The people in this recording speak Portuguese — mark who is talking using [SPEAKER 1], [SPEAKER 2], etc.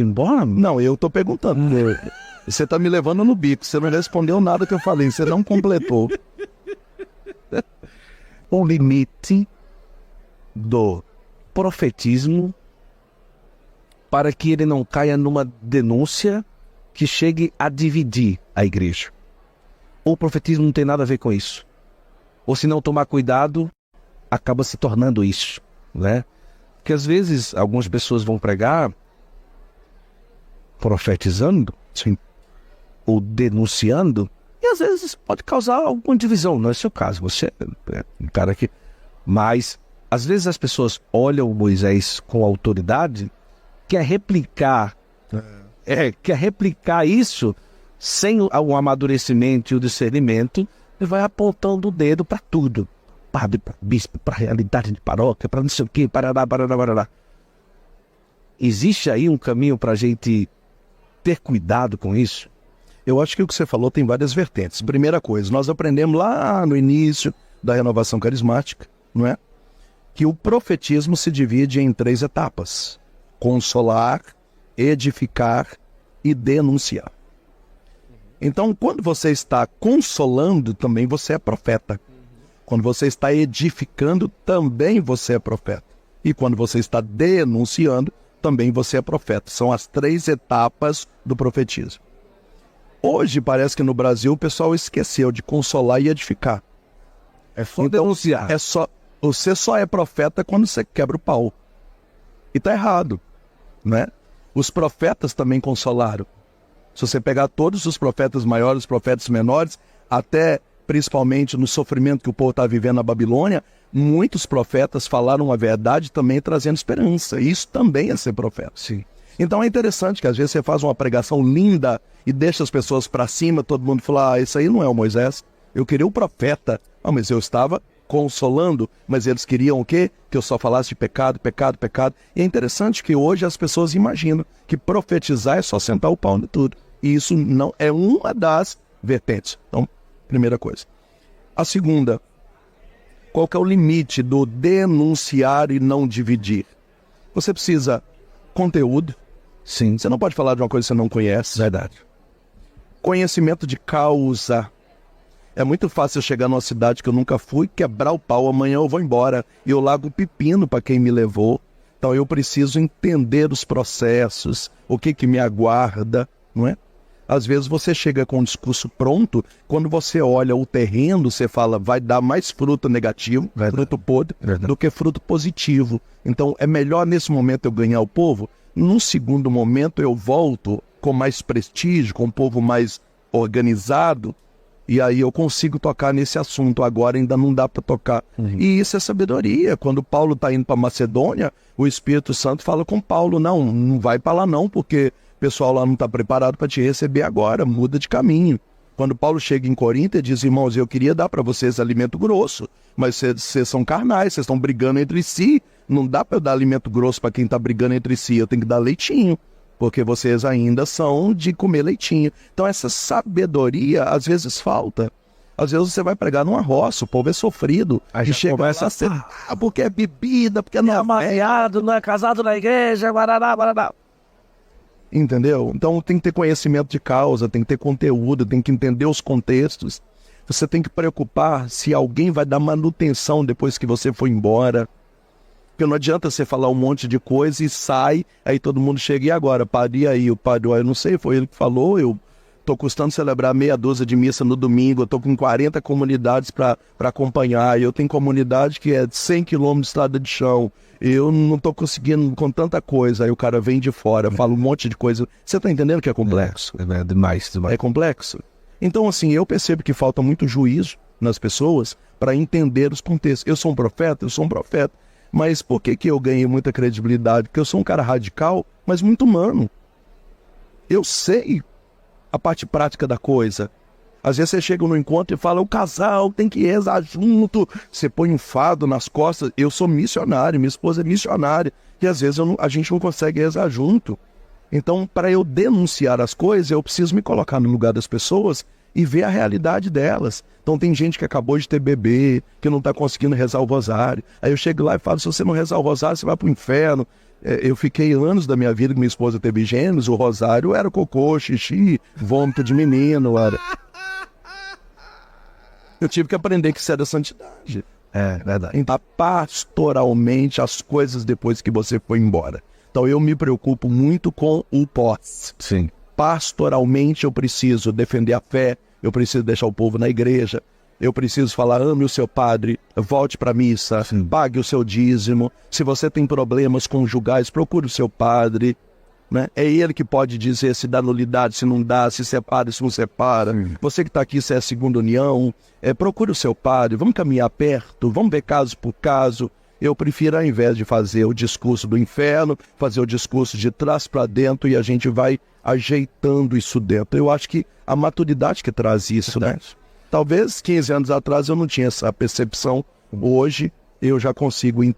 [SPEAKER 1] embora?
[SPEAKER 2] Não, eu tô perguntando. Você tá me levando no bico. Você não respondeu nada que eu falei. Você não completou.
[SPEAKER 1] O limite do profetismo para que ele não caia numa denúncia que chegue a dividir a igreja. O profetismo não tem nada a ver com isso. Ou se não tomar cuidado, acaba se tornando isso, né? Porque às vezes algumas pessoas vão pregar profetizando, sim, ou denunciando, e às vezes pode causar alguma divisão. Não é seu caso, você é um cara que... Mas às vezes as pessoas olham Moisés com autoridade, quer replicar isso sem o amadurecimento e o discernimento, e vai apontando o dedo para tudo. Padre, para bispo, para realidade de paróquia, para não sei o quê, parará. Existe aí um caminho para a gente ter cuidado com isso?
[SPEAKER 2] Eu acho que o que você falou tem várias vertentes. Primeira coisa, nós aprendemos lá no início da renovação carismática, não é? Que o profetismo se divide em 3 etapas: consolar, edificar e denunciar. Então, quando você está consolando, também você é profeta. Quando você está edificando, também você é profeta. E quando você está denunciando, também você é profeta. São as 3 etapas do profetismo. Hoje, parece que no Brasil o pessoal esqueceu de consolar e edificar.
[SPEAKER 1] É só denunciar.
[SPEAKER 2] Você só é profeta quando você quebra o pau. E está errado, né? Os profetas também consolaram. Se você pegar todos os profetas maiores, os profetas menores, até principalmente no sofrimento que o povo está vivendo na Babilônia, muitos profetas falaram a verdade também trazendo esperança. Isso também é ser profeta.
[SPEAKER 1] Sim.
[SPEAKER 2] Então é interessante que às vezes você faz uma pregação linda e deixa as pessoas para cima, todo mundo fala, isso aí não é o Moisés, eu queria o profeta. Mas eu estava consolando, mas eles queriam o quê? Que eu só falasse de pecado. E é interessante que hoje as pessoas imaginam que profetizar é só sentar o pau em tudo. E isso não é uma das vertentes. Então, primeira coisa. A segunda, qual que é o limite do denunciar e não dividir? Você precisa conteúdo.
[SPEAKER 1] Sim.
[SPEAKER 2] Você não pode falar de uma coisa que você não conhece.
[SPEAKER 1] Verdade.
[SPEAKER 2] Conhecimento de causa. É muito fácil eu chegar numa cidade que eu nunca fui, quebrar o pau, amanhã eu vou embora. E eu largo o pepino para quem me levou. Então eu preciso entender os processos, o que me aguarda, não é? Às vezes você chega com um discurso pronto, quando você olha o terreno, você fala, vai dar mais fruto negativo, fruto podre, do que fruto positivo. Então é melhor nesse momento eu ganhar o povo. Num segundo momento eu volto com mais prestígio, com um povo mais organizado, e aí eu consigo tocar nesse assunto. Agora ainda não dá para tocar. E isso é sabedoria. Quando Paulo está indo para Macedônia, o Espírito Santo fala com Paulo, não vai para lá não, porque o pessoal lá não está preparado para te receber agora, muda de caminho. Quando Paulo chega em Corinto, ele diz, irmãos, eu queria dar para vocês alimento grosso, mas vocês são carnais, vocês estão brigando entre si, não dá para eu dar alimento grosso para quem está brigando entre si, eu tenho que dar leitinho, porque vocês ainda são de comer leitinho. Então essa sabedoria às vezes falta. Às vezes você vai pregar numa roça, o povo é sofrido,
[SPEAKER 1] aí
[SPEAKER 2] e chega
[SPEAKER 1] começa
[SPEAKER 2] lá,
[SPEAKER 1] a ser,
[SPEAKER 2] porque é bebida, porque não é
[SPEAKER 1] amarreado, não é casado na igreja, barará.
[SPEAKER 2] Entendeu? Então tem que ter conhecimento de causa, tem que ter conteúdo, tem que entender os contextos. Você tem que preocupar se alguém vai dar manutenção depois que você for embora. Porque não adianta você falar um monte de coisa e sai, aí todo mundo chega, e agora? Padre, aí? O padre, eu não sei, foi ele que falou, eu estou custando celebrar meia dúzia de missa no domingo, eu estou com 40 comunidades para acompanhar, eu tenho comunidade que é 100 quilômetros de estrada de chão, eu não estou conseguindo com tanta coisa, aí o cara vem de fora, fala um monte de coisa. Você está entendendo que é complexo?
[SPEAKER 1] É demais.
[SPEAKER 2] É complexo. Então, assim, eu percebo que falta muito juízo nas pessoas para entender os contextos. Eu sou um profeta, mas por que eu ganhei muita credibilidade? Porque eu sou um cara radical, mas muito humano. Eu sei a parte prática da coisa. Às vezes você chega no encontro e fala, o casal tem que rezar junto. Você põe um fado nas costas. Eu sou missionário, minha esposa é missionária. E às vezes a gente não consegue rezar junto. Então, para eu denunciar as coisas, eu preciso me colocar no lugar das pessoas e ver a realidade delas. Então tem gente que acabou de ter bebê, que não está conseguindo rezar o rosário. Aí eu chego lá e falo, se você não rezar o rosário, você vai para o inferno. Eu fiquei anos da minha vida que minha esposa teve gêmeos, o rosário era cocô, xixi, vômito de menino, era... Eu tive que aprender que isso era santidade.
[SPEAKER 1] É verdade.
[SPEAKER 2] Então, pastoralmente, as coisas depois que você foi embora. Então, eu me preocupo muito com o pós.
[SPEAKER 1] Sim.
[SPEAKER 2] Pastoralmente, eu preciso defender a fé, eu preciso deixar o povo na igreja, eu preciso falar, ame o seu padre, volte para a missa, pague o seu dízimo. Se você tem problemas conjugais, procure o seu padre. Né? É ele que pode dizer se dá nulidade, se não dá, se separa, se não separa. Você que está aqui, se é a segunda união, procure o seu padre, vamos caminhar perto, vamos ver caso por caso. Eu prefiro, ao invés de fazer o discurso do inferno, fazer o discurso de trás para dentro e a gente vai ajeitando isso dentro. Eu acho que a maturidade que traz isso, né? Talvez 15 anos atrás eu não tinha essa percepção, hoje eu já consigo entender.